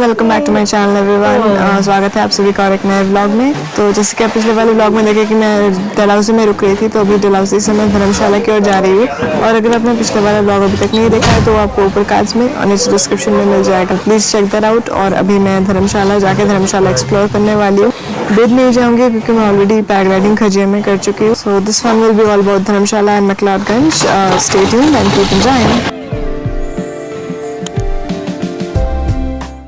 Welcome back to my channel everyone. स्वागत है आप सभी का और एक नए व्लॉग में। तो जैसे कि आप पिछले वाले व्लॉग में देखे कि मैं डलहौजी में रुक रही थी, तो अभी डलहौजी से मैं धर्मशाला की ओर जा रही हूँ। और अगर आपने पिछले वाला व्लॉग अभी तक नहीं देखा है तो आपको ऊपर कार्ड्स में और नीचे डिस्क्रिप्शन में मिल जाएगा, प्लीज़ चेक दैट आउट। और अभी मैं धर्मशाला जाके धर्मशाला एक्सप्लोर करने वाली हूँ। दूर नहीं जाऊँगी क्योंकि मैं ऑलरेडी पैराग्लाइडिंग खजिया में कर चुकी हूँ। So this one will be all about Dharamshala and McLeodganj. Stay tuned and keep enjoying.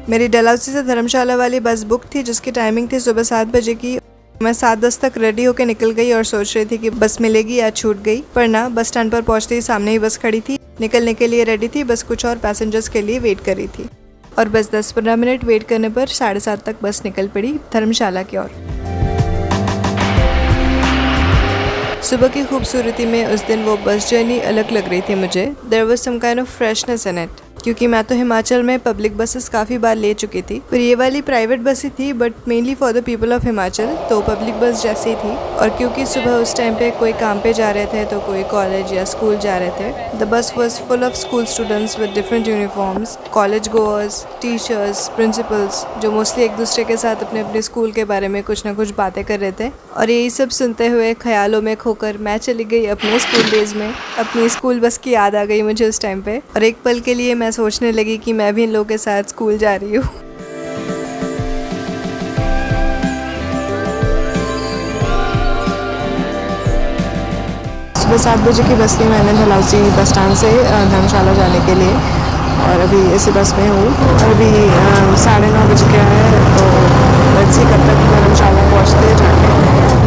मेरी डलहौजी से धर्मशाला वाली बस बुक थी जिसकी टाइमिंग थी सुबह 7 बजे की। मैं 7:10 तक रेडी होकर निकल गई और सोच रही थी कि बस मिलेगी या छूट गई, पर ना, बस स्टैंड पर पहुंचते ही सामने ही बस खड़ी थी। निकलने के लिए रेडी थी, बस कुछ और पैसेंजर्स के लिए वेट कर रही थी। और बस 10-15 मिनट वेट करने पर 7:30 तक बस निकल पड़ी धर्मशाला की ओर। सुबह की खूबसूरती में उस दिन वो बस जर्नी अलग लग रही थी मुझे। There was some kind of freshness in it, क्योंकि मैं तो हिमाचल में पब्लिक बसेस काफ़ी बार ले चुकी थी, पर ये वाली प्राइवेट बस ही थी, but mainly for the people of Himachal, तो पब्लिक बस जैसी थी। और क्योंकि सुबह उस टाइम पे कोई काम पे जा रहे थे तो कोई कॉलेज या स्कूल जा रहे थे। The bus was full of school students with different uniforms, college goers, teachers, principles, जो मोस्टली एक दूसरे के साथ अपने अपने स्कूल के बारे में कुछ ना कुछ बातें कर रहे थे। और यही सब सुनते हुए ख्यालों में खोकर मैं चली गई अपने स्कूल डेज में। अपनी स्कूल बस की याद आ गई मुझे उस टाइम पे, और एक पल के लिए मैं सोचने लगी कि मैं भी इन लोगों के साथ स्कूल जा रही हूँ। सुबह 7 बजे की बस ली मैंने डलहौजी बस स्टैंड से धर्मशाला जाने के लिए, और अभी इसी बस में हूँ। और अभी 9:30 बज गया है, तो लेट्स सी कब तक धर्मशाला पहुँचते जाके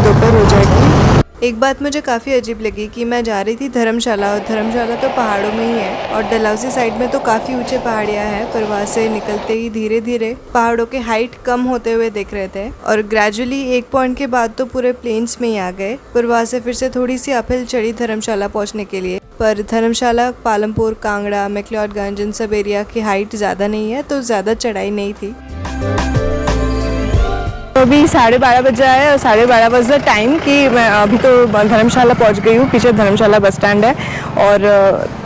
दोपहर हो जाएगी। एक बात मुझे काफ़ी अजीब लगी कि मैं जा रही थी धर्मशाला, और धर्मशाला तो पहाड़ों में ही है, और डलहौजी साइड में तो काफ़ी ऊंचे पहाड़ियाँ हैं, पर वहाँ से निकलते ही धीरे धीरे पहाड़ों के हाइट कम होते हुए दिख रहे थे, और ग्रेजुअली एक पॉइंट के बाद तो पूरे प्लेन्स में ही आ गए। पर वहाँ से फिर से थोड़ी सी अपहिल चढ़ी धर्मशाला पहुँचने के लिए। पर धर्मशाला, पालमपुर, कांगड़ा, मैक्लोडगंज, इन सब एरिया की हाइट ज़्यादा नहीं है, तो ज़्यादा चढ़ाई नहीं थी। अभी 12:30 बज रहा है, और 12:30 बज द टाइम कि मैं अभी तो धर्मशाला पहुंच गई हूँ। पीछे धर्मशाला बस स्टैंड है, और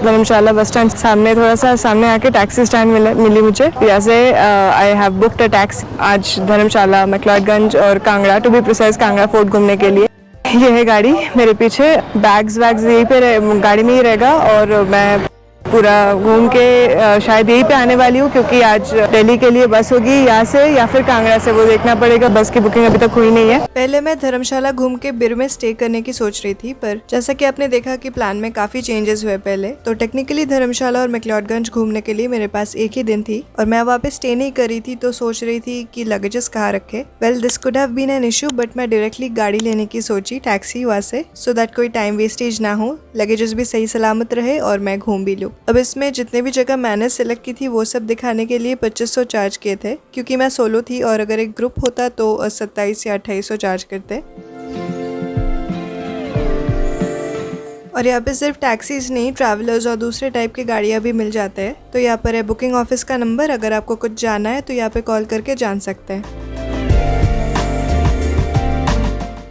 धर्मशाला बस स्टैंड सामने, थोड़ा सा सामने आके टैक्सी स्टैंड मिली मुझे। यहाँ से I have booked a taxi आज धर्मशाला, मैक्लोडगंज और Kangra, to be precise Kangra fort घूमने के लिए। ये है गाड़ी मेरे पीछे, बैग्स यहीं पे गाड़ी में ही रहेगा, और मैं पूरा घूम के शायद यहीं पे आने वाली हूँ, क्योंकि आज दिल्ली के लिए बस होगी यहाँ से या फिर कांगड़ा से, वो देखना पड़ेगा। बस की बुकिंग अभी तक हुई नहीं है। पहले मैं धर्मशाला घूम के बिर में स्टे करने की सोच रही थी, पर जैसा कि आपने देखा कि प्लान में काफी चेंजेस हुए पहले, तो टेक्निकली धर्मशाला और मैक्लोडगंज घूमने के लिए मेरे पास एक ही दिन थी, और मैं वहाँ पे स्टे नहीं कर रही थी, तो सोच रही थी कि लगेजेस कहाँ रखे। Well, this could have been an issue, but मैं डायरेक्टली गाड़ी लेने की सोची, टैक्सी वहाँ से, सो दैट कोई टाइम वेस्टेज ना हो, लगेजेस भी सही सलामत रहे और मैं घूम भी लूँ। अब इसमें जितने भी जगह मैंने सिलेक्ट की थी वो सब दिखाने के लिए 2500 चार्ज किए थे, क्योंकि मैं सोलो थी, और अगर एक ग्रुप होता तो 27 या 2800 चार्ज करते। और यहाँ पे सिर्फ टैक्सीज नहीं, ट्रैवलर्स और दूसरे टाइप के गाड़ियाँ भी मिल जाते हैं। तो यहाँ पर है बुकिंग ऑफिस का नंबर, अगर आपको कुछ जानना है तो यहाँ पे कॉल करके जान सकते हैं।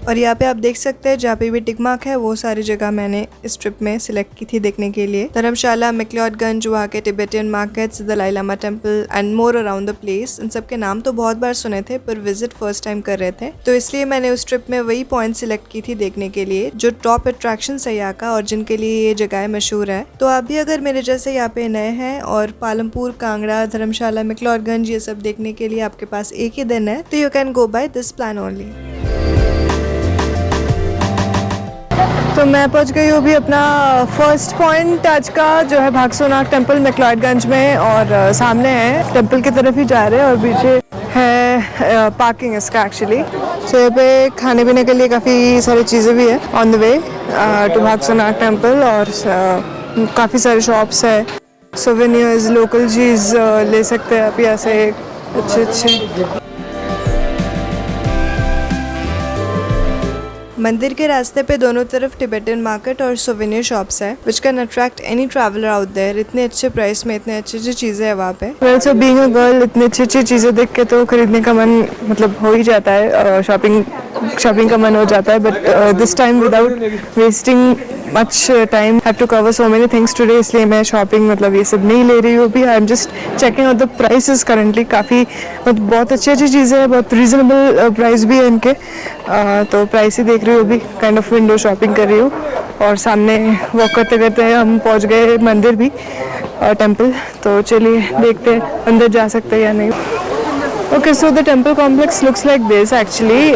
और यहाँ पे आप देख सकते हैं जहाँ पे भी टिक मार्क है वो सारी जगह मैंने इस ट्रिप में सिलेक्ट की थी देखने के लिए। धर्मशाला, मैक्लोडगंज, वहाँ के Tibetan markets, Dalai Lama temple and more around the place. इन सब के नाम तो बहुत बार सुने थे, पर विजिट फर्स्ट टाइम कर रहे थे, तो इसलिए मैंने उस ट्रिप में वही पॉइंट सिलेक्ट की थी देखने के लिए जो टॉप अट्रैक्शन है यहाँ का, और जिनके लिए ये जगह मशहूर है। तो आप भी अगर मेरे जैसे यहाँ पे नए हैं और पालमपुर, कांगड़ा, धर्मशाला, मैक्लोडगंज ये सब देखने के लिए आपके पास एक ही दिन है, तो you can go by this plan only. तो मैं पहुंच गई हूँ अभी अपना फर्स्ट पॉइंट आज का, जो है भागसोनाग टेम्पल मैक्लोडगंज में, और सामने है, टेम्पल की तरफ ही जा रहे हैं, और पीछे है पार्किंग इसका एक्चुअली। तो यहाँ पे खाने पीने के लिए काफ़ी सारी चीज़ें भी है on the way to Bhagsunag temple, और काफ़ी सारे शॉप्स है, सोवेनियर्स, लोकल चीज़ ले सकते हैं आप यहाँ से अच्छे। मंदिर के रास्ते पे दोनों तरफ टिबेटन मार्केट और सोवेनियर शॉप्स है, which can attract any traveller out there. इतने अच्छे प्राइस में इतने अच्छी अच्छी चीजें है वहाँ पे। Well, so being a girl, इतनी अच्छी अच्छी चीजें देख के तो खरीदने का मन मतलब हो ही जाता है, शॉपिंग का मन हो जाता है, but this time without wasting much time, have to cover so many things today, इसलिए मैं शॉपिंग मतलब ये सब नहीं ले रही हूँ अभी। I am just checking out the prices currently. काफ़ी बहुत अच्छी अच्छी चीज़ें हैं, बहुत रीज़नेबल प्राइस भी है इनके। तो प्राइस ही देख रही हूँ अभी, काइंड ऑफ विंडो शॉपिंग कर रही हूँ। और सामने वॉक करते करते हम पहुँच गए मंदिर भी, टेम्पल। तो चलिए देखते हैं अंदर जा सकते हैं या नहीं। Okay, so the temple complex looks like this actually.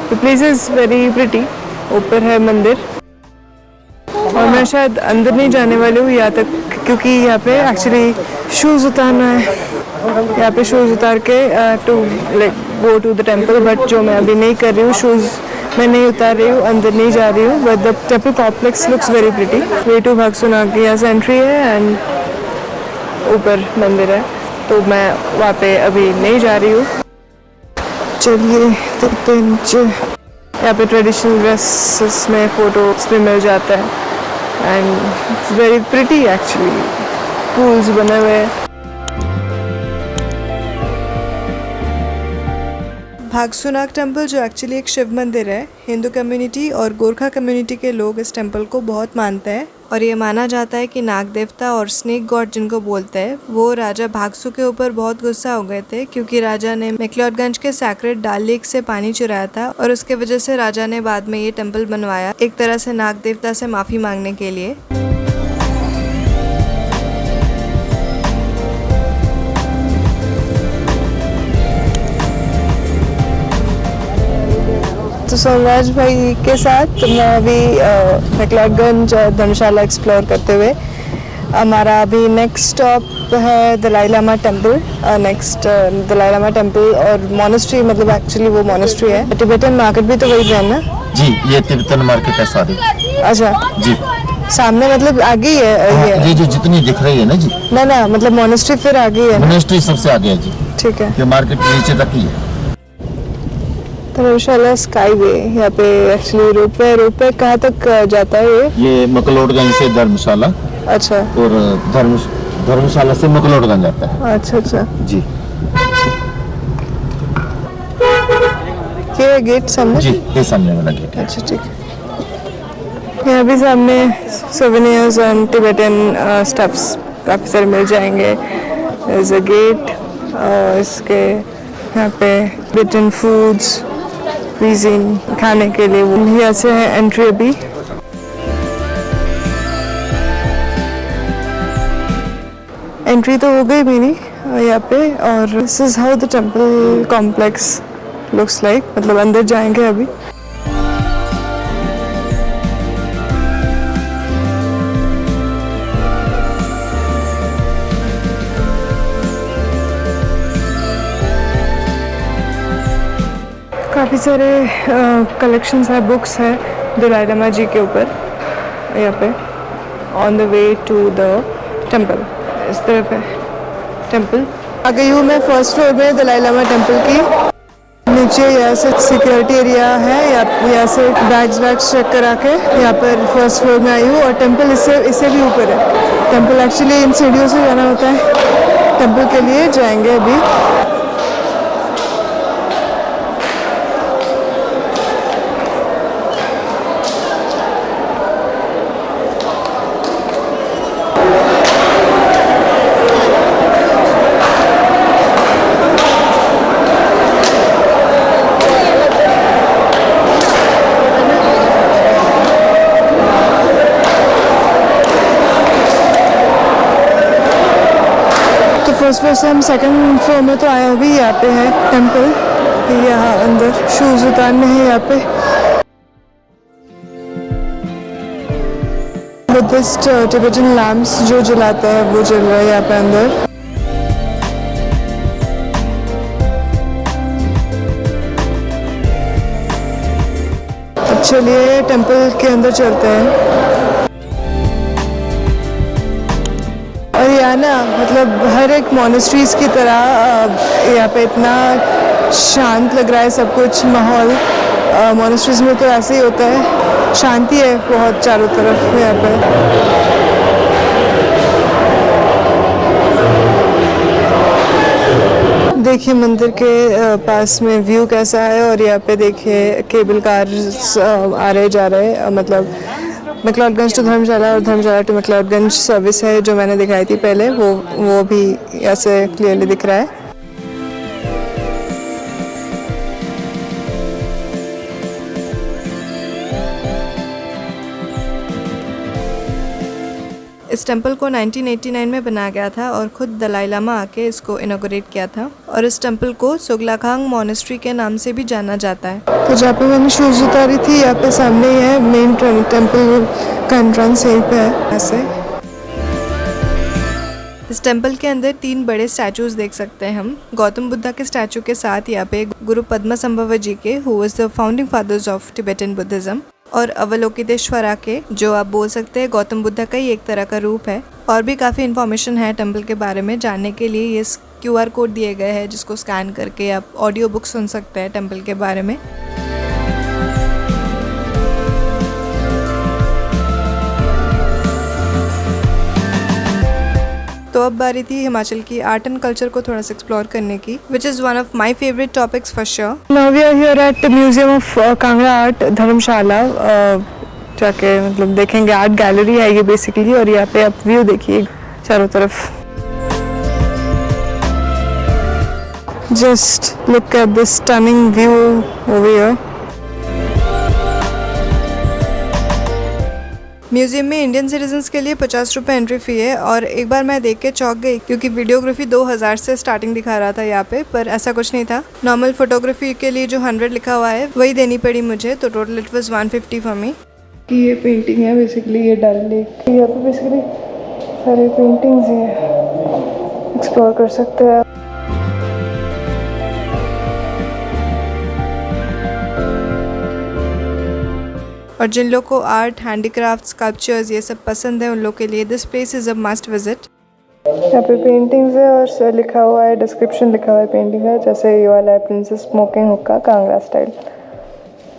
The place is very pretty. ऊपर है मंदिर और मैं शायद अंदर नहीं जाने वाली हूँ यहाँ तक, क्योंकि यहाँ पे एक्चुअली शूज़ उतारना है। यहाँ पे शूज़ उतार के to like go to the temple, but जो मैं अभी नहीं कर रही हूँ, शूज़ मैं नहीं उतार रही हूँ, अंदर नहीं जा रही हूँ। But the temple complex looks very pretty. Way to Bhagsunag की यहाँ से एंट्री है एंड ऊपर मंदिर है, तो मैं वहाँ पे अभी नहीं जा रही हूँ। चलिए देखते हैं नीचे। यहाँ पे ट्रेडिशनल ड्रेसेस में फ़ोटोज़ भी मिल जाता है and it's very pretty actually. Pools बने हुए हैं। भागसुनाग टेम्पल जो एक्चुअली एक शिव मंदिर है, हिंदू कम्युनिटी और गोरखा कम्युनिटी के लोग इस टेम्पल को बहुत मानते हैं। और ये माना जाता है कि नाग देवता और स्नेक गॉड जिनको बोलते हैं, वो राजा भागसु के ऊपर बहुत गुस्सा हो गए थे, क्योंकि राजा ने मैक्लोडगंज के सैक्रेड डाल लेक से पानी चुराया था। और उसके वजह से राजा ने बाद में ये टेम्पल बनवाया, एक तरह से नाग देवता से माफ़ी मांगने के लिए। तो सोमराज भाई के साथ मैं अभी मैक्लोडगंज धर्मशाला एक्सप्लोर करते हुए, हमारा अभी नेक्स्ट स्टॉप है Dalai Lama temple. Next Dalai Lama temple और मोनेस्ट्री, मतलब एक्चुअली वो मोनेस्ट्री है। टिबेटन मार्केट भी तो वही है ना जी? ये तिब्बतन मार्केट है सारी। अच्छा जी, सामने मतलब आगे ही है ये जो जितनी दिख रही है ना जी, ना मतलब मोनेस्ट्री फिर आगे है। मोनेस्ट्री सबसे आगे है जी। ठीक है, ये मार्केट नीचे तक ही है। धर्मशाला स्काई वे, यहाँ पे एक्चुअली रोपवे कहाँ तक जाता है ये मकलोडगंज से धर्मशाला। अच्छा। और धर्मशाला से मकलोडगंज जाता है। अच्छा जी। ये गेट सामने जी, ये सामने वाला गेट है। अच्छा ठीक है। यहाँ भी सामने सोवेनियर्स एंड टिबेटन स्टफ्स काफ़ी सारे मिल जाएंगे। There's a गेट, इसके यहाँ पे टिबेटन फूड्स, क्विजीन खाने के लिए वो यहाँ से है एंट्री अभी। एंट्री तो हो गई मेरी यहाँ पे। और this is how the temple complex looks like, मतलब अंदर जाएंगे अभी। काफ़ी सारे कलेक्शंस है, बुक्स है दलाई लामा जी के ऊपर यहाँ पे। On the way to the temple, इस तरफ है टेम्पल। आ गई हूँ मैं फर्स्ट फ्लोर में दलाई लामा टेम्पल की। नीचे यहाँ से सिक्योरिटी एरिया है, यहाँ से बैग्स चेक करा के यहाँ पर फर्स्ट फ्लोर में आई हूँ। और टेम्पल इससे भी ऊपर है। टेम्पल एक्चुअली इन सीढ़ियों से जाना होता है। टेम्पल के लिए जाएंगे अभी। फर्स्ट फ्लोर से हम सेकंड फ्लोर में तो आए, अभी यहाँ पे है टेम्पल। यहाँ अंदर शूज उतारने हैं यहाँ पे। बुद्धिस्ट टिबेटन लैम्प्स जो जलाता है वो जल रहा है यहाँ पे अंदर। अब चलिए टेम्पल के अंदर चलते हैं। और यहाँ ना मतलब हर एक मोनेस्ट्रीज़ की तरह यहाँ पे इतना शांत लग रहा है सब कुछ माहौल। मोनेस्ट्रीज़ में तो ऐसे ही होता है, शांति है बहुत चारों तरफ यहाँ पे। देखिए मंदिर के पास में व्यू कैसा है। और यहाँ पे देखिए केबल कार्स आ रहे जा रहे, मतलब मैक्लोडगंज टू धर्मशाला और धर्मशाला टू मैक्लोडगंज सर्विस है जो मैंने दिखाई थी पहले, वो भी ऐसे क्लियरली दिख रहा है। इस टेंपल को 1989 में बनाया गया था और खुद दलाई लामा आके इसको इनॉग्रेट किया था, और इस टेंपल को सोगलाखांग मॉनेस्ट्री के नाम से भी जाना जाता है। तो जहाँ पे मैंने शूज़ उतारी थी यहाँ पे सामने ही है मेन टेंपल का एंट्रेंस, यहीं पे है ऐसे। इस टेंपल के अंदर 3 बड़े स्टैचूज देख सकते हैं हम। गौतम बुद्धा के स्टैचू के साथ यहाँ पे गुरु पद्मसंभव जी के, who was the founding fathers of Tibetan Buddhism, और अवलोकितेश्वरा के, जो आप बोल सकते हैं गौतम बुद्धा का ही एक तरह का रूप है। और भी काफ़ी इन्फॉर्मेशन है टेंपल के बारे में जानने के लिए ये QR कोड दिए गए हैं, जिसको स्कैन करके आप ऑडियो बुक सुन सकते हैं टेंपल के बारे में। तो अब बारी थी हिमाचल की आर्ट एंड कल्चर को थोड़ा सा एक्सप्लोर करने की, which is one of my favourite topics for sure. Now we are here at museum of Kangra art Dharamshala. जाके मतलब देखेंगे, आर्ट गैलरी है ये बेसिकली, और यहाँ पे आप व्यू देखिए चारों तरफ। Just look at this stunning view over here. Museum में इंडियन सिटीजन्स के लिए 50 रुपये एंट्री फ़ी है, और एक बार मैं देख के चौंक गई क्योंकि वीडियोग्राफी 2000 से स्टार्टिंग दिखा रहा था यहाँ पे, पर ऐसा कुछ नहीं था। नॉर्मल फोटोग्राफी के लिए जो 100 लिखा हुआ है वही देनी पड़ी मुझे, तो total it was 150 for me. ये पेंटिंग है बेसिकली, ये डल लेक, यहाँ पे बेसिकली सारे पेंटिंग्स हैं, एक्सप्लोर कर सकते हैं। और जिन लोग को आर्ट, हैंडीक्राफ्ट, स्कल्पचर्स ये सब पसंद है, उन लोग के लिए this place is a must visit. यहाँ पे पेंटिंग्स है और लिखा हुआ है, डिस्क्रिप्शन लिखा हुआ है पेंटिंग का, जैसे ये वाला है प्रिंसेस स्मोकिंग हुक्का कांगड़ा स्टाइल,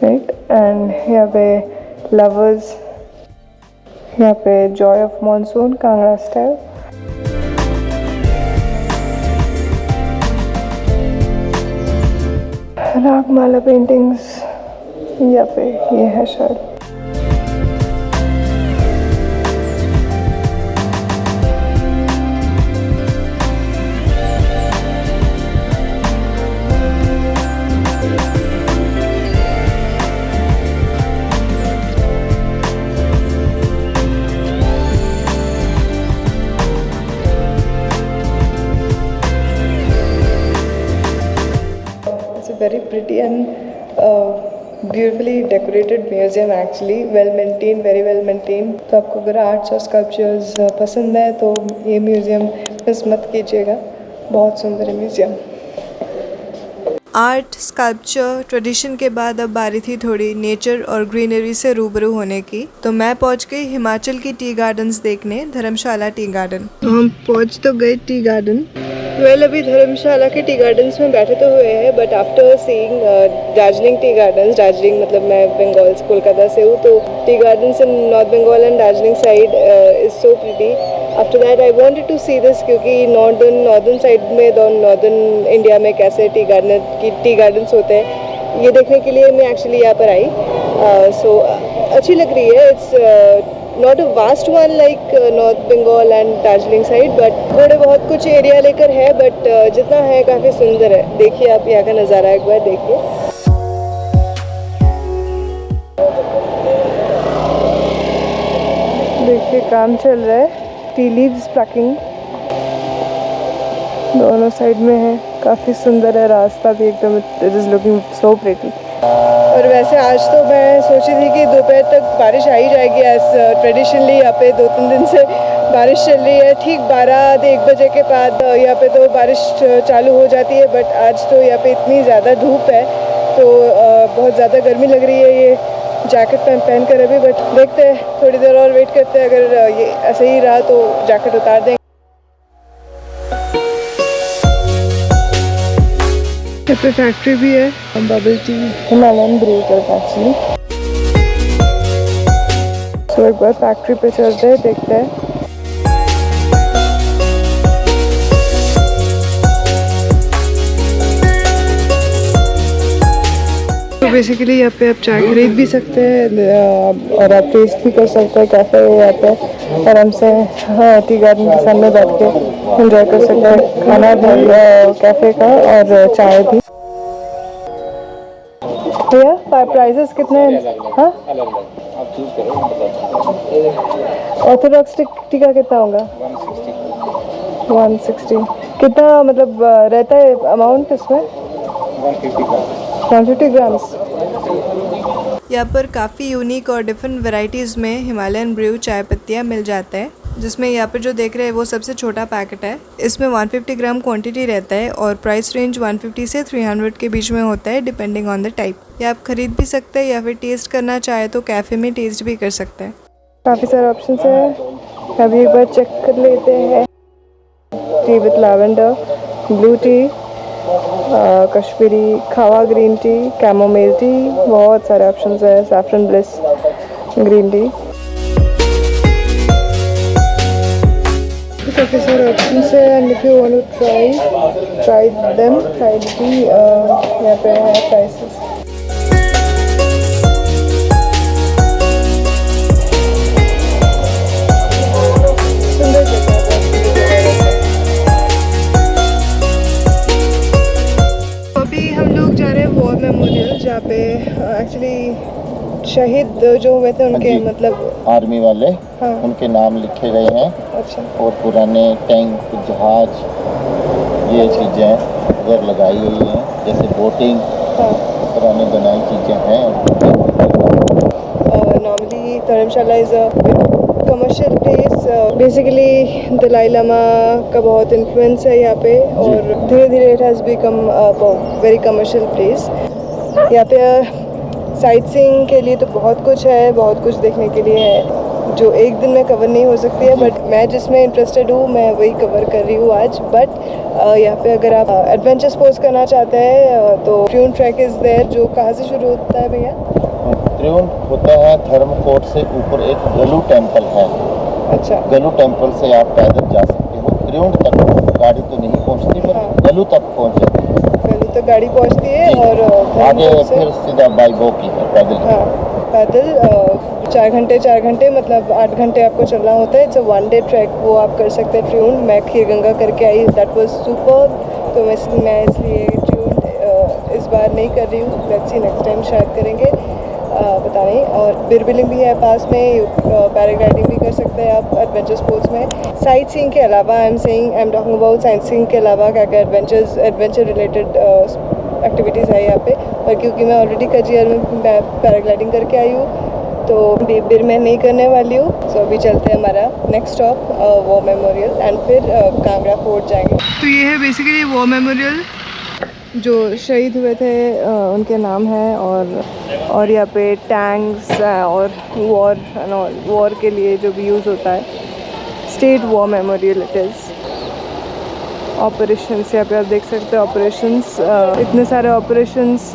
राइट। एंड यहाँ पे लवर्स, यहाँ पे Joy of monsoon Kangra style. Ragamala paintings यहाँ पे ये है शायद। It's a very pretty and beautifully decorated museum actually, well maintained, very well maintained। तो आपको अगर आर्ट्स और स्कल्पचर्स पसंद है तो ये म्यूज़ियम मिस मत कीजिएगा, बहुत सुंदर है म्यूज़ियम। आर्ट, स्कल्पचर, ट्रेडिशन के बाद अब बारी थी थोड़ी नेचर और ग्रीनरी से रूबरू होने की। तो मैं पहुंच गई हिमाचल की टी गार्डन्स देखने, धर्मशाला टी गार्डन। तो हम पहुंच तो गए टी गार्डन। अभी धर्मशाला के टी गार्डन्स में बैठे तो हुए हैं, but after seeing Darjeeling tea gardens, Darjeeling मतलब मैं बंगाल से, कोलकाता से हूँ, तो tea gardens in north Bengal and Darjeeling side is so pretty. After that I wanted to see this, क्योंकि नॉर्दर्न साइड में, नॉर्दर्न इंडिया में कैसे टी गार्डन्स होते हैं, ये देखने के लिए मैं एक्चुअली यहाँ पर आई। सो अच्छी लग रही है। It's not a vast one like north Bengal and Darjeeling side, but थोड़े बहुत कुछ एरिया लेकर है, बट जितना है काफ़ी सुंदर है। देखिए आप यहाँ का नज़ारा एक बार देखिए। देखिए काम चल रहा है, टी लीव्स प्लकिंग दोनों साइड में है, काफ़ी सुंदर है। रास्ता भी एकदम, it is looking so pretty. और वैसे आज तो मैं सोची थी कि दोपहर तक बारिश आ ही जाएगी, एज ट्रेडिशनली यहाँ पे 2-3 दिन से बारिश चल रही है। ठीक 12-1 बजे के बाद यहाँ पे तो बारिश चालू हो जाती है, बट आज तो यहाँ पे इतनी ज़्यादा धूप है, तो बहुत ज़्यादा गर्मी लग रही है। ये जैकेट पहन कर अभी, बट देखते हैं, थोड़ी देर और वेट करते हैं, अगर ये ऐसे ही रहा तो जैकेट उतार देंगे। यहाँ पे फैक्ट्री भी है, बबल टी, हिमालयन ब्रू करता एक्चुअली। तो एक बार फैक्ट्री पे चलते हैं, देखते हैं। तो बेसिकली यहाँ पे आप चाय खरीद भी सकते हैं और आप टेस्ट भी कर सकते हैं। कैफ़े है यहाँ पे आराम से, हाँ, टी गार्डन के सामने बैठ के एंजॉय कर सकते हैं खाना भी कैफ़े का और चाय भी। भैया प्राइसेस कितने हैं? हाँ, ऑर्थोडॉक्स टीका कितना होगा? 160। कितना मतलब रहता है अमाउंट इसमें? 150 ग्राम्स। यहाँ पर काफ़ी यूनिक और डिफरेंट वैरायटीज़ में हिमालयन ब्रू चाय पत्तियाँ मिल जाता है, जिसमें यहाँ पर जो देख रहे हैं वो सबसे छोटा पैकेट है। इसमें 150 ग्राम क्वांटिटी रहता है और प्राइस रेंज 150 से 300 के बीच में होता है डिपेंडिंग ऑन द टाइप। या आप खरीद भी सकते हैं या फिर टेस्ट करना चाहे तो कैफ़े में टेस्ट भी कर सकते हैं। काफ़ी सारे ऑप्शन है, अभी एक बार चेक कर लेते हैं। T with lavender, blue T, Kashmiri खावा ग्रीन टी, कैमोमेल टी, बहुत सारे ऑप्शंस है। सैफरन ब्लिस ग्रीन टी, काफ़ी सारे ऑप्शंस है। And if you want to try them, try tea, यहाँ पे है प्राइसेस। सुंदर जगह है। अभी हम लोग जा रहे हैं वॉर मेमोरियल, जहाँ पे एक्चुअली शहीद जो हुए थे उनके मतलब आर्मी वाले, हाँ, उनके नाम लिखे गए हैं। अच्छा, और पुराने टैंक, जहाज, ये चीज़ें उधर लगाई हुई हैं, जैसे बोटिंग, हाँ। पुराने बनाई चीज़ें हैं। Normally Dharamshala is a commercial place. Basically Dalai Lama का बहुत इन्फ्लुएंस है यहाँ पे और धीरे धीरे it has become very commercial place. यहाँ पे साइट सीइंग के लिए तो बहुत कुछ है, बहुत कुछ देखने के लिए है जो एक दिन में कवर नहीं हो सकती है, बट मैं जिसमें इंटरेस्टेड हूँ मैं वही कवर कर रही हूँ आज। बट यहाँ पे अगर आप एडवेंचर स्पोर्ट्स करना चाहते हैं तो ट्यून ट्रैक इज़ देयर, जो कहाँ से शुरू होता है भैया? त्रिउंड होता है धर्मकोट से ऊपर एक गलू टेम्पल है। अच्छा, गलू टेम्पल से आप पैदल जा सकते हो। त्रिउंड तक गाड़ी तो नहीं पहुंचती, पर हाँ, गलू तक पहुंच जाती है। गलू तो गाड़ी पहुँचती है जी। और आगे धर्मकोट से फिर सीधा बाई वॉक ही है, पैदल। हाँ, पैदल 4 घंटे मतलब 8 घंटे आपको चलना होता है। इट्स अ 1 डे ट्रैक, वो आप कर सकते हैं ट्यून। मैं खीर गंगा करके आई, दैट वाज सुपर। तो मैं इसलिए ट्यून इस बार नहीं कर रही हूँ। लेट्स सी नेक्स्ट टाइम शायद करेंगे, पता नहीं। और बिरबिलिंग भी है पास में, पैराग्लाइडिंग भी कर सकते हैं आप एडवेंचर स्पोर्ट्स में। साइट सीइंग के अलावा I am talking about sight seeing के अलावा क्या क्या एडवेंचर रिलेटेड एक्टिविटीज़ है यहाँ पे। और क्योंकि मैं ऑलरेडी कजियर में पैराग्लाइडिंग करके आई हूँ तो बिर में नहीं करने वाली हूँ। सो अभी चलते हैं हमारा next stop war memorial and फिर कांगड़ा फोर्ट जाएंगे। तो ये है बेसिकली वॉर मेमोरियल, जो शहीद हुए थे उनके नाम है। और यहाँ पे टैंक्स और वॉर के लिए जो भी यूज़ होता है, state war memorial it is. Operations यहाँ पे आप देख सकते हैं, ऑपरेशंस, इतने सारे ऑपरेशंस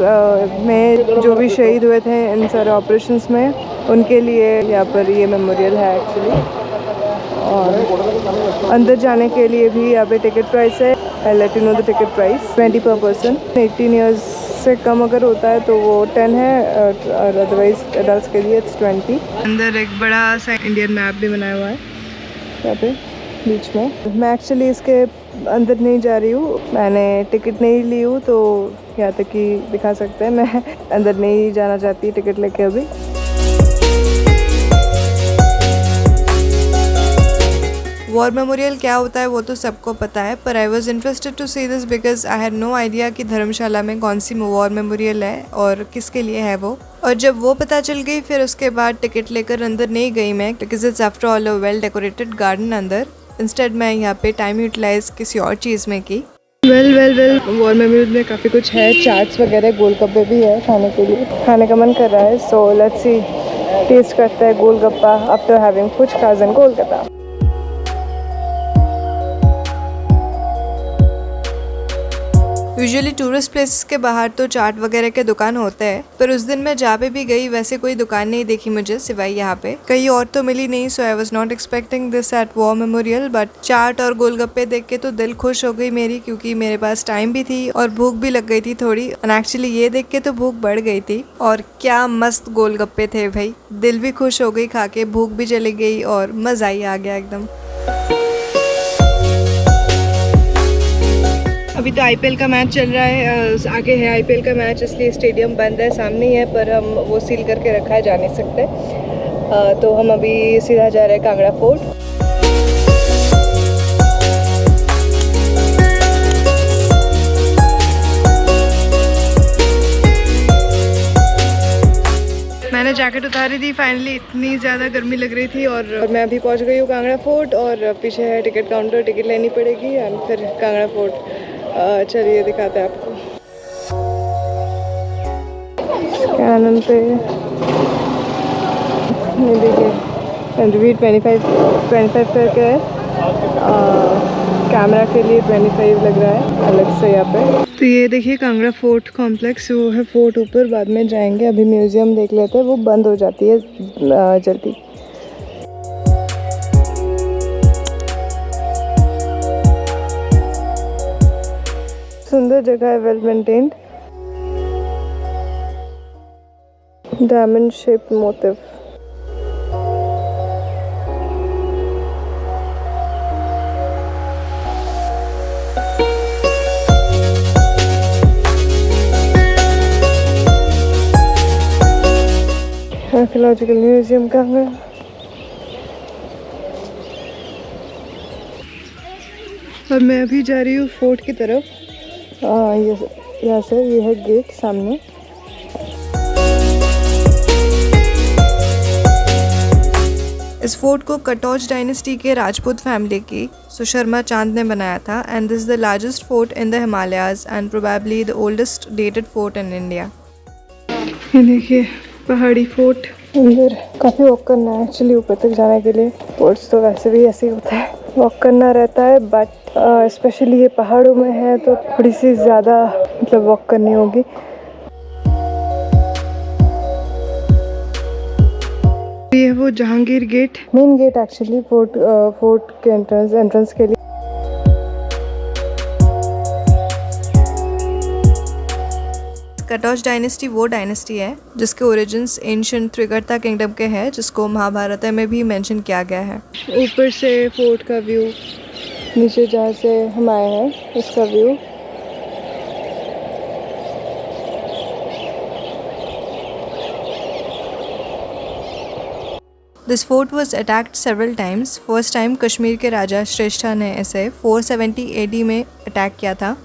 में जो भी शहीद हुए थे इन सारे ऑपरेशंस में, उनके लिए यहाँ पर ये मेमोरियल है एक्चुअली। और अंदर जाने के लिए भी यहाँ पे टिकट प्राइस है। I let you know the ticket price, 20 पर पर्सन। 18 ईयर्स से कम अगर होता है तो वो 10 है और अदरवाइज एडल्ट के लिए इट्स 20। अंदर एक बड़ा सा इंडियन मैप भी बनाया हुआ है यहाँ पे बीच में। मैं एक्चुअली इसके अंदर नहीं जा रही हूँ, मैंने टिकट नहीं ली हूँ, तो यहाँ तक ही दिखा सकते हैं। मैं अंदर नहीं जाना चाहती टिकट लेके अभी। वॉर मेमोरियल क्या होता है वो तो सबको पता है, पर I was interested to see this because I had no idea कि धर्मशाला में कौन सी वॉर मेमोरियल है और किसके लिए है वो। और जब वो पता चल गई फिर उसके बाद टिकट लेकर अंदर नहीं गई मैं, because it's after all a well decorated garden अंदर। इंस्टेड मैं यहाँ पे टाइम यूटिलाइज किसी और चीज़ में की। वेल वॉर मेमोरियल में काफ़ी कुछ है, चाट्स वगैरह, गोलगप्पे भी है खाने के लिए। खाने का मन कर रहा है, सो लेट्स सी टेस्ट करते हैं golgappa after having puchkas and Kolkata. Usually tourist places के बाहर तो चाट वगैरह के दुकान होते हैं, पर उस दिन मैं जहाँ पे भी गई वैसे कोई दुकान नहीं देखी मुझे सिवाय यहाँ पे। कहीं और तो मिली नहीं, so I was not expecting this at war memorial, but chaat और गोलगप्पे देख के तो दिल खुश हो गई मेरी, क्योंकि मेरे पास टाइम भी थी और भूख भी लग गई थी थोड़ी। एंड एक्चुअली ये देख के तो भूख बढ़ गई थी। और क्या मस्त गोलगप्पे थे भाई, दिल भी खुश हो गई खा के, भूख भी चली गई और मजा ही आ गया एकदम। अभी तो आईपीएल का मैच चल रहा है, आगे है आईपीएल का मैच, इसलिए स्टेडियम बंद है, सामने ही है, पर हम वो सील करके रखा है, जा नहीं सकते। तो हम अभी सीधा जा रहे हैं कांगड़ा फोर्ट। मैंने जैकेट उतारी थी फाइनली, इतनी ज़्यादा गर्मी लग रही थी, और मैं अभी पहुंच गई हूँ कांगड़ा फोर्ट, और पीछे है टिकट काउंटर, टिकट लेनी पड़ेगी और फिर कांगड़ा फोर्ट। चलिए दिखाते हैं आपको। कैनन पे ये देखिए रिव्यू 25 करके है, कैमरा के लिए 25 लग रहा है अलग से यहाँ पे। तो ये देखिए कांगड़ा फोर्ट कॉम्प्लेक्स, वो है फोर्ट ऊपर, बाद में जाएंगे। अभी म्यूजियम देख लेते हैं, वो बंद हो जाती है जल्दी। सुंदर जगह है, well maintained, diamond shape motive. Archaeological museum Kangra. और मैं अभी जा रही हूँ फोर्ट की तरफ। यहाँ से ये है गेट सामने। इस फोर्ट को कटौज डायनेस्टी के राजपूत फैमिली की सुशर्मा चांद ने बनाया था, and this is the largest fort in the Himalayas and probably the oldest dated fort in India. ये देखिए पहाड़ी फोर्ट, अंदर काफ़ी वॉक करना है एक्चुअली ऊपर तक जाने के लिए। फोर्ट्स तो वैसे भी ऐसे ही होता है, वॉक करना रहता है, बट स्पेशली ये पहाड़ों में है तो थोड़ी सी ज़्यादा मतलब वॉक करनी होगी। ये वो Jahangir gate, main gate actually fort के एंट्रेंस के लिए। कटौज डायनेस्टी वो डायनेस्टी है जिसके ओरिजिन्स एंशिएंट त्रिगर्ता किंगडम के हैं, जिसको महाभारत में भी मेंशन किया गया है। ऊपर से फोर्ट का व्यू, नीचे जहाँ से हम आए हैं उसका view. This fort was attacked several times. First time Kashmir के राजा श्रेष्ठा ने इसे 470 AD में अटैक किया था।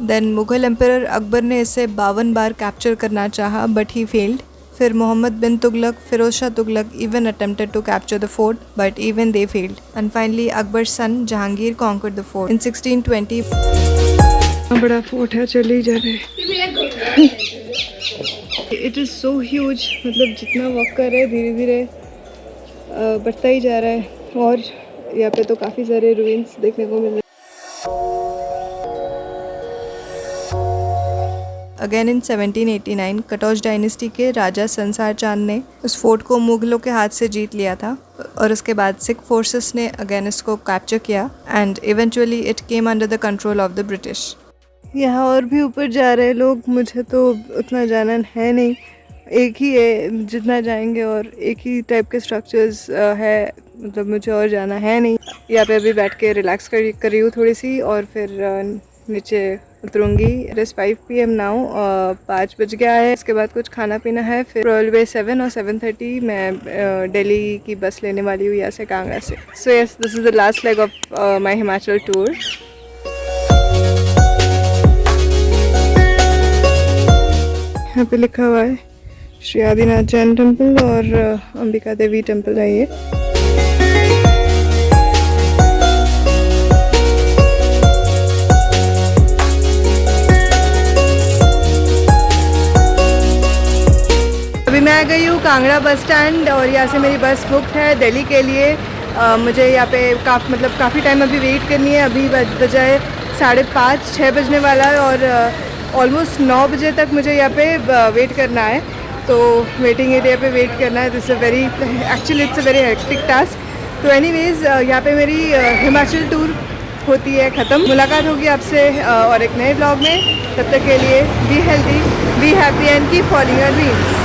देन मुग़ल एम्परर अकबर ने इसे 52 बार कैप्चर करना चाहा, बट ही फेल्ड। फिर मोहम्मद बिन Tughlaq, Firoz Shah Tughlaq even attempted to capture the fort, but even they failed. And finally, Akbar's son Jahangir conquered the fort in 1620. बड़ा फोर्ट है, चले जा रहे हैं। It is so huge, मतलब जितना वॉक कर रहे हैं धीरे धीरे बढ़ता ही जा रहा है, और यहाँ पे तो काफ़ी सारे रूइंस देखने को मिल रहे हैं। अगेन इन 1789 कटौज डायनेस्टी के राजा संसार चांद ने उस फोर्ट को मुगलों के हाथ से जीत लिया था, और उसके बाद सिख फोर्सेस ने अगेन इसको कैप्चर किया, and eventually it came under the control of the British. यहाँ और भी ऊपर जा रहे लोग, मुझे तो उतना जाना है नहीं, एक ही है जितना जाएंगे, और एक ही टाइप के स्ट्रक्चर्स है, मतलब मुझे और जाना है नहीं। यहाँ पे अभी बैठ के रिलैक्स कर रही हूँ थोड़ी सी, और फिर नीचे उतरूँगी। इट इज़ 5 PM नाउ, 5 बज गया है। इसके बाद कुछ खाना पीना है, फिर रेलवे 7 और 7:30 मैं दिल्ली की बस लेने वाली हूँ यहाँ से, कांगड़ा से। So yes, this is the last leg of my Himachal tour. यहाँ पे लिखा हुआ है श्री आदिनाथ जैन टेम्पल और अंबिका देवी टेम्पल है ये। अभी मैं आ गई हूँ कांगड़ा बस स्टैंड, और यहाँ से मेरी बस बुकड है दिल्ली के लिए। मुझे यहाँ पे काफ़ी टाइम अभी वेट करनी है। अभी बजाए 5:30 6 बजने वाला है, और ऑलमोस्ट 9 बजे तक मुझे यहाँ पे वेट करना है, तो वेटिंग एरिया पे वेट करना है। This actually it's a very hectic task. तो एनीवेज यहाँ पे मेरी हिमाचल टूर होती है ख़त्म। मुलाकात होगी आपसे और एक नए ब्लॉग में। तब तक के लिए be healthy, be happy and keep following your dreams.